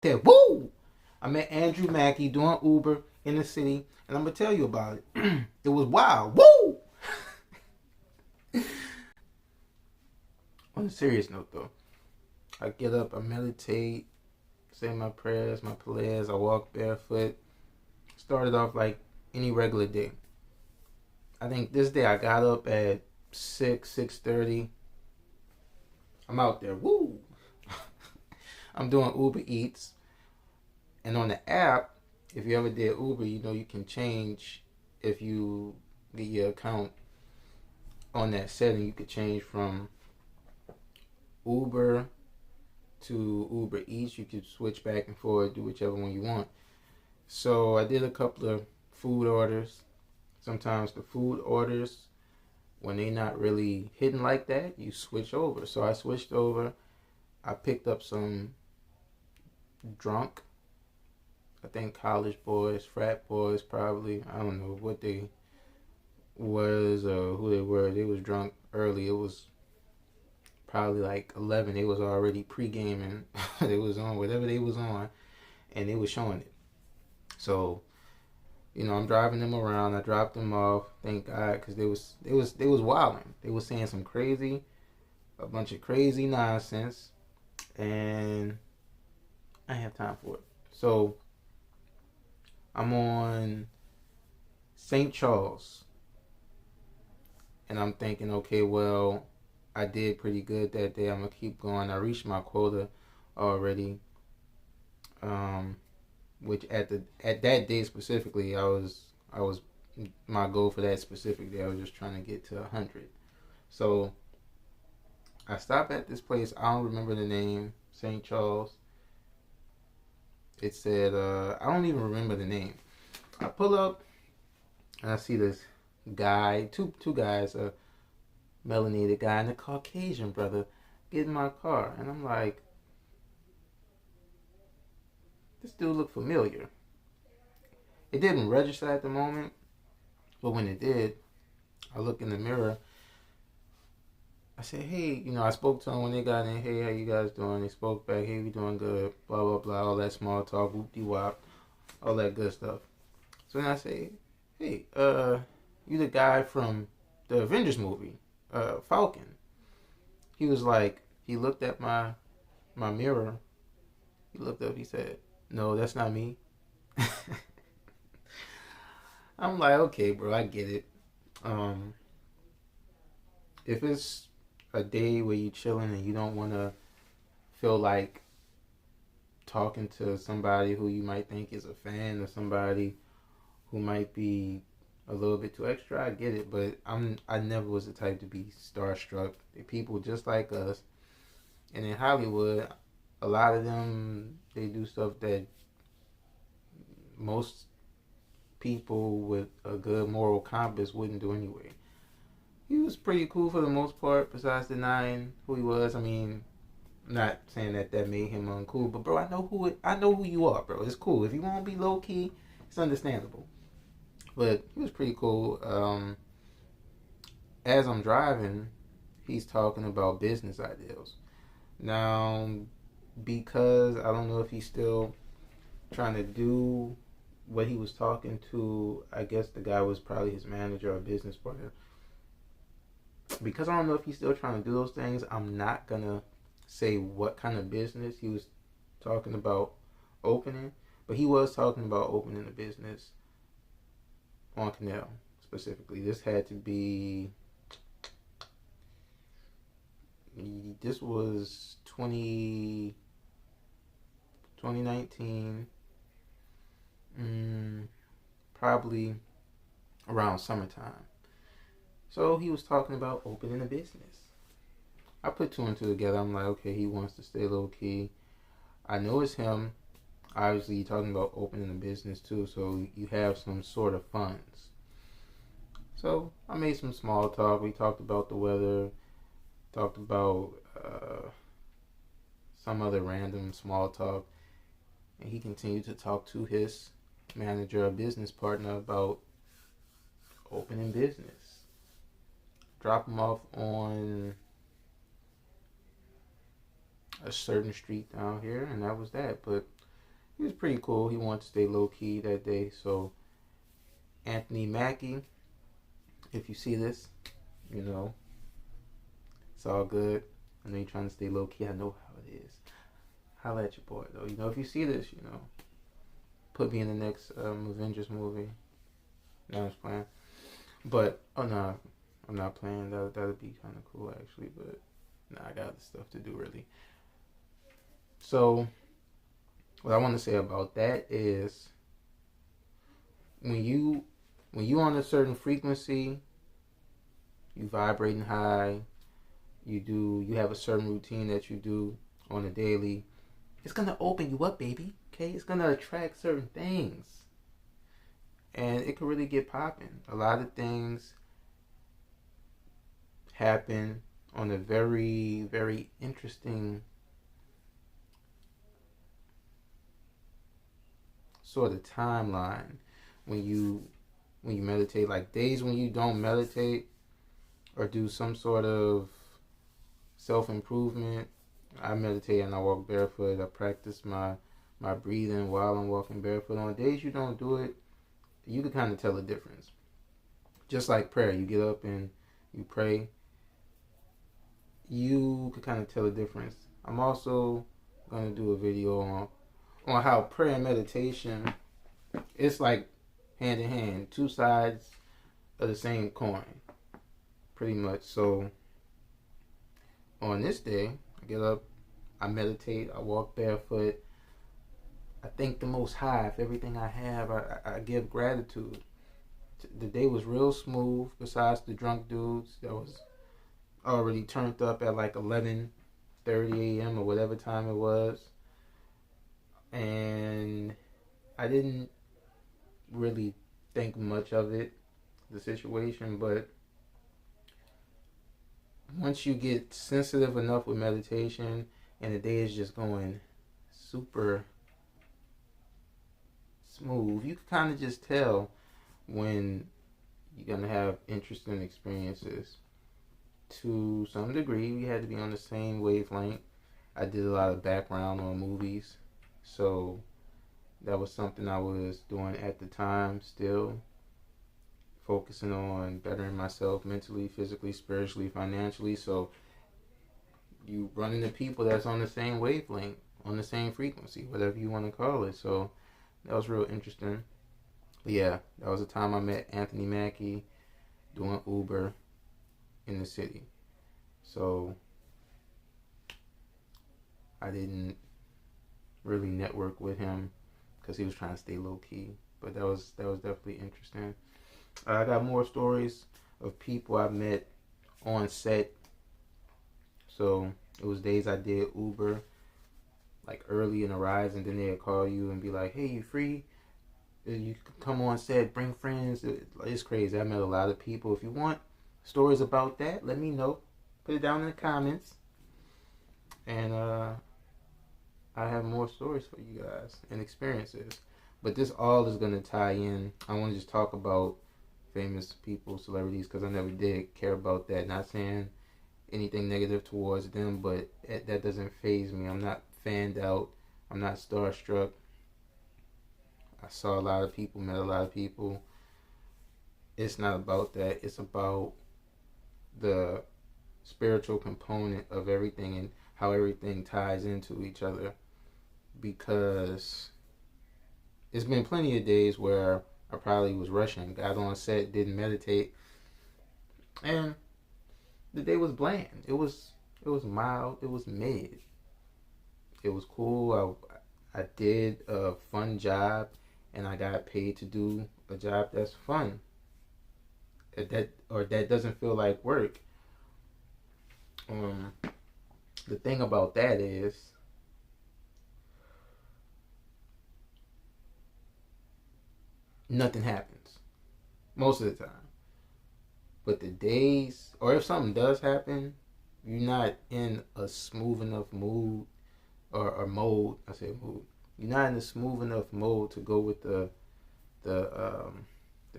There, woo! I met Andrew Mackie doing Uber in the city, and I'm gonna tell you about it. It was wild. Woo! On a serious note, though, I get up, I meditate, say my prayers, my prayers. I walk barefoot. Started off like any regular day. I think this day I got up at 6:30. I'm out there. Woo! I'm doing Uber Eats, and on the app, if you ever did Uber, you know you can change if you get your account on that setting. You could change from Uber to Uber Eats. You could switch back and forth, do whichever one you want. So I did a couple of food orders. Sometimes the food orders, when they not really hidden like that, you switch over. So I switched over. I picked up some drunk, I think college boys, frat boys, probably. I don't know what they was or who they were. They was drunk early. It was probably like 11. They was already pre-gaming. They was on whatever they was on, and they was showing it. So, I'm driving them around. I dropped them off. Thank God, because they was wilding. They was saying a bunch of crazy nonsense, and I didn't have time for it. So I'm on St. Charles, and I'm thinking, okay, well, I did pretty good that day. I'm gonna keep going. I reached my quota already. Um, which at that day specifically, I was my goal for that specific day. I was just trying to get to 100. So I stopped at this place. I don't remember the name. St. Charles. It said I don't even remember the name. I pull up and I see this guy, two guys, a melanated guy and a Caucasian brother, get in my car, and I'm like, this dude looked familiar. It didn't register at the moment, but when it did, I look in the mirror. I said, hey, I spoke to them when they got in. Hey, how you guys doing? They spoke back. Hey, we doing good. Blah, blah, blah. All that small talk, whoop-de-wop, all that good stuff. So then I say, hey, you the guy from the Avengers movie, Falcon. He was like, he looked at my mirror. He looked up. He said, no, that's not me. I'm like, okay, bro, I get it. Um, if it's a day where you chilling and you don't want to feel like talking to somebody who you might think is a fan or somebody who might be a little bit too extra, I get it. But I never was the type to be starstruck. They're people just like us, and in Hollywood, a lot of them they do stuff that most people with a good moral compass wouldn't do anyway. He was pretty cool for the most part, besides denying who he was. I mean, not saying that made him uncool, but bro, I know who you are, bro. It's cool. If you want to be low key, it's understandable. But he was pretty cool. As I'm driving, he's talking about business ideas. Now, because I don't know if he's still trying to do what he was talking to, I guess the guy was probably his manager or business partner. Because I don't know if he's still trying to do those things, I'm not gonna say what kind of business he was talking about opening, but he was talking about opening a business on Canal specifically. This had to be, this was 2019, probably around summertime. So he was talking about opening a business. I put two and two together. I'm like, okay, he wants to stay low key. I know it's him. Obviously, you're talking about opening a business too, so you have some sort of funds. So I made some small talk. We talked about the weather, talked about some other random small talk, and he continued to talk to his manager or business partner about opening business. Drop him off on a certain street down here, and that was that. But he was pretty cool. He wanted to stay low key that day. So Anthony Mackie, if you see this, you know, it's all good. I know you're trying to stay low key. I know how it is. Holla at your boy though. You know, if you see this, you know, put me in the next Avengers movie. No, I was playing. But oh no, I'm not playing. That'd be kind of cool actually. But nah, I got other stuff to do really. So what I want to say about that is when you on a certain frequency, you vibrating high, you have a certain routine that you do on a daily, it's gonna open you up, baby. Okay, it's gonna attract certain things, and it can really get popping. A lot of things happen on a very, very interesting sort of timeline when you meditate. Like days when you don't meditate or do some sort of self-improvement. I meditate and I walk barefoot. I practice my breathing while I'm walking barefoot. On days you don't do it, you can kind of tell the difference. Just like prayer, you get up and you pray, you can kind of tell the difference. I'm also going to do a video on how prayer and meditation, it's like hand in hand, two sides of the same coin, pretty much. So on this day, I get up, I meditate, I walk barefoot, I thank the Most High for everything I have. I give gratitude. The day was real smooth, besides the drunk dudes that was already turned up at like 11:30 a.m. or whatever time it was. And I didn't really think much of it, the situation, but once you get sensitive enough with meditation and the day is just going super smooth, you can kind of just tell when you're going to have interesting experiences. To some degree, we had to be on the same wavelength. I did a lot of background on movies, so that was something I was doing at the time still. Focusing on bettering myself mentally, physically, spiritually, financially. So you run into people that's on the same wavelength, on the same frequency, whatever you want to call it. So that was real interesting. But yeah, that was the time I met Anthony Mackie doing Uber in the city. So I didn't really network with him because he was trying to stay low key. But that was definitely interesting. I got more stories of people I met on set. So it was days I did Uber like early in the rise, and then they'd call you and be like, hey, you free? You can come on set, bring friends. It's crazy. I met a lot of people. If you want stories about that, let me know. Put it down in the comments. And I have more stories for you guys and experiences. But this all is going to tie in. I want to just talk about famous people, celebrities, because I never did care about that. Not saying anything negative towards them, but that doesn't faze me. I'm not fanned out. I'm not starstruck. I saw a lot of people, met a lot of people. It's not about that. It's about the spiritual component of everything and how everything ties into each other. Because it's been plenty of days where I probably was rushing, got on set, didn't meditate, and the day was bland. It was mild. It was mid. It was cool. I did a fun job, and I got paid to do a job that's fun. That doesn't feel like work. The thing about that is, nothing happens most of the time. But the days, or if something does happen, you're not in a smooth enough mood or mode. I say mood. You're not in a smooth enough mode to go with the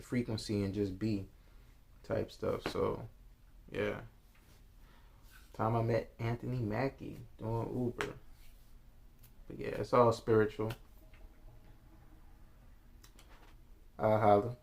frequency and just be type stuff. So yeah, time I met Anthony Mackie doing Uber. But yeah, it's all spiritual. I'll holler.